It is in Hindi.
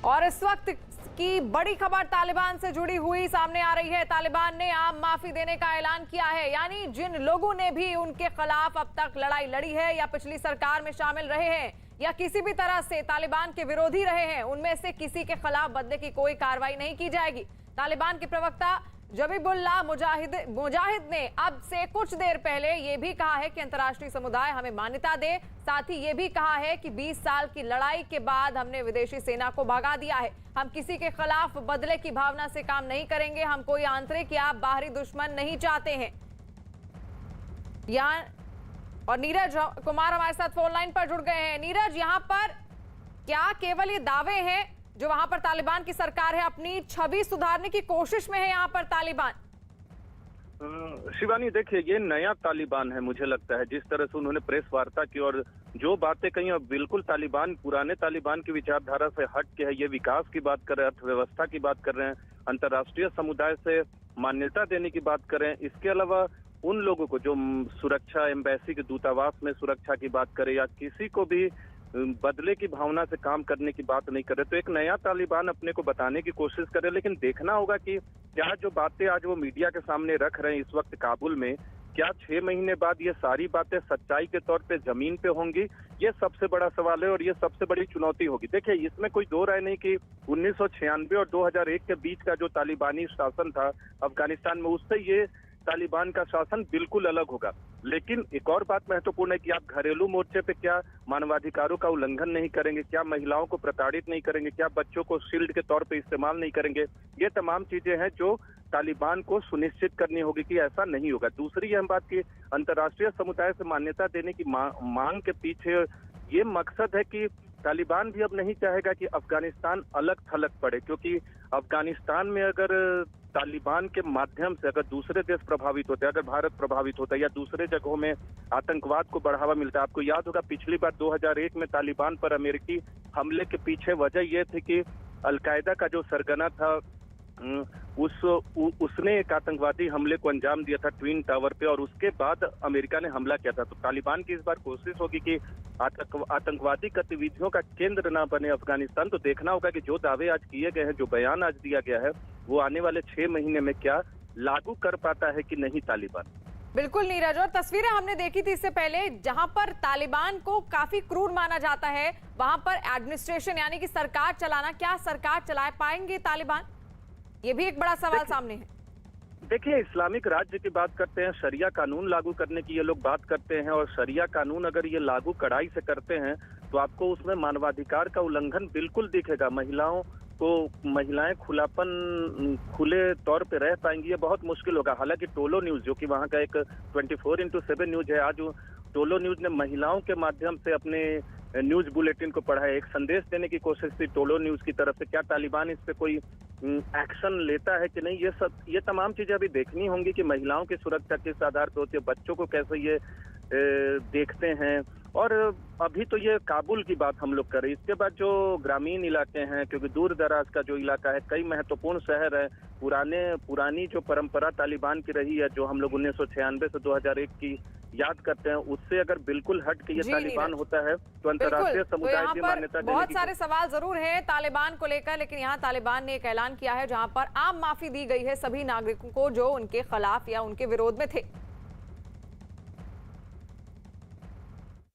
और इस वक्त की बड़ी खबर तालिबान से जुड़ी हुई सामने आ रही है। तालिबान ने आम माफी देने का ऐलान किया है, यानी जिन लोगों ने भी उनके खिलाफ अब तक लड़ाई लड़ी है या पिछली सरकार में शामिल रहे हैं या किसी भी तरह से तालिबान के विरोधी रहे हैं, उनमें से किसी के खिलाफ बदले की कोई कार्रवाई नहीं की जाएगी। तालिबान के प्रवक्ता जबीहुल्लाह मुजाहिद ने अब से कुछ देर पहले यह भी कहा है कि अंतर्राष्ट्रीय समुदाय हमें मान्यता दे। साथ ही यह भी कहा है कि 20 साल की लड़ाई के बाद हमने विदेशी सेना को भगा दिया है। हम किसी के खिलाफ बदले की भावना से काम नहीं करेंगे। हम कोई आंतरिक या बाहरी दुश्मन नहीं चाहते हैं। यहाँ और नीरज कुमार हमारे साथ फोन लाइन पर जुड़ गए हैं। नीरज, यहाँ पर क्या केवल ये दावे हैं जो वहां पर तालिबान की सरकार है अपनी छवि सुधारने की कोशिश में है यहाँ पर तालिबान? शिवानी, देखिए, ये नया तालिबान है। मुझे लगता है जिस तरह से उन्होंने प्रेस वार्ता की और जो बातें कही, अब बिल्कुल तालिबान पुराने तालिबान की विचारधारा से हट के है। ये विकास की बात कर रहे हैं, अर्थव्यवस्था की बात कर रहे हैं, अंतर्राष्ट्रीय समुदाय से मान्यता देने की बात कर रहे हैं। इसके अलावा उन लोगों को जो सुरक्षा, एम्बेसी के दूतावास में सुरक्षा की बात करे या किसी को भी बदले की भावना से काम करने की बात नहीं करे, तो एक नया तालिबान अपने को बताने की कोशिश करे। लेकिन देखना होगा कि क्या जो बातें आज वो मीडिया के सामने रख रहे हैं इस वक्त काबुल में, क्या 6 महीने बाद ये सारी बातें सच्चाई के तौर पे जमीन पे होंगी? ये सबसे बड़ा सवाल है और ये सबसे बड़ी चुनौती होगी। देखिए, इसमें कोई दो राय नहीं कि 1996 और 2001 के बीच का जो तालिबानी शासन था अफगानिस्तान में, उससे ये तालिबान का शासन बिल्कुल अलग होगा। लेकिन एक और बात महत्वपूर्ण है कि आप घरेलू मोर्चे पे क्या मानवाधिकारों का उल्लंघन नहीं करेंगे, क्या महिलाओं को प्रताड़ित नहीं करेंगे, क्या बच्चों को शील्ड के तौर पे इस्तेमाल नहीं करेंगे। ये तमाम चीजें हैं जो तालिबान को सुनिश्चित करनी होगी कि ऐसा नहीं होगा। दूसरी यह बात कि अंतर्राष्ट्रीय समुदाय से मान्यता देने की मांग के पीछे ये मकसद है कि तालिबान भी अब नहीं चाहेगा कि अफगानिस्तान अलग थलग पड़े, क्योंकि अफगानिस्तान में अगर तालिबान के माध्यम से अगर दूसरे देश प्रभावित होते हैं, अगर भारत प्रभावित होता है या दूसरे जगहों में आतंकवाद को बढ़ावा मिलता है। आपको याद होगा पिछली बार 2001 में तालिबान पर अमेरिकी हमले के पीछे वजह यह थी कि अलकायदा का जो सरगना था उसने एक आतंकवादी हमले को अंजाम दिया था ट्विन टावर पे, और उसके बाद अमेरिका ने हमला किया था। तो तालिबान की इस बार कोशिश होगी कि आतंकवादी गतिविधियों का केंद्र ना बने अफगानिस्तान। तो देखना होगा कि जो दावे आज किए गए हैं, जो बयान आज दिया गया है, वो आने वाले 6 महीने में क्या लागू कर पाता है कि नहीं तालिबान। बिल्कुल नीरज, और तस्वीरें हमने देखी थी इससे पहले जहां पर तालिबान को काफी क्रूर माना जाता है, वहां पर एडमिनिस्ट्रेशन यानी कि सरकार चलाना, क्या सरकार चला पाएंगे तालिबान? ये भी एक बड़ा सवाल सामने है। देखिए, इस्लामिक राज्य की बात करते हैं, शरिया कानून लागू करने की ये लोग बात करते हैं, और शरिया कानून अगर ये लागू कड़ाई से करते हैं तो आपको उसमें मानवाधिकार का उल्लंघन बिल्कुल दिखेगा। महिलाएं खुले तौर पे रह पाएंगी, ये बहुत मुश्किल होगा। हालांकि टोलो न्यूज, जो कि वहाँ का एक 24x7 न्यूज है, आज टोलो न्यूज ने महिलाओं के माध्यम से अपने न्यूज बुलेटिन को पढ़ा है। एक संदेश देने की कोशिश थी टोलो न्यूज की तरफ से। क्या तालिबान इस पे कोई एक्शन लेता है कि नहीं, ये तमाम चीजें अभी देखनी होंगी कि महिलाओं की सुरक्षा किस आधार पर होती है, बच्चों को कैसे ये देखते हैं। और अभी तो ये काबुल की बात हम लोग करें, इसके बाद जो ग्रामीण इलाके हैं, क्योंकि दूर दराज का जो इलाका है, कई महत्वपूर्ण शहर है, पुरानी जो परंपरा तालिबान की रही है, जो हम लोग 1996 से 2001 की याद करते हैं, उससे अगर बिल्कुल हट के ये तालिबान होता है तो अंतर्राष्ट्रीय समुदाय की मान्यता देने की बहुत सारे सवाल जरूर हैं तालिबान को लेकर, लेकिन यहाँ तालिबान ने एक ऐलान किया है जहां पर आम माफी दी गई है सभी नागरिकों को जो उनके खिलाफ या उनके विरोध में थे।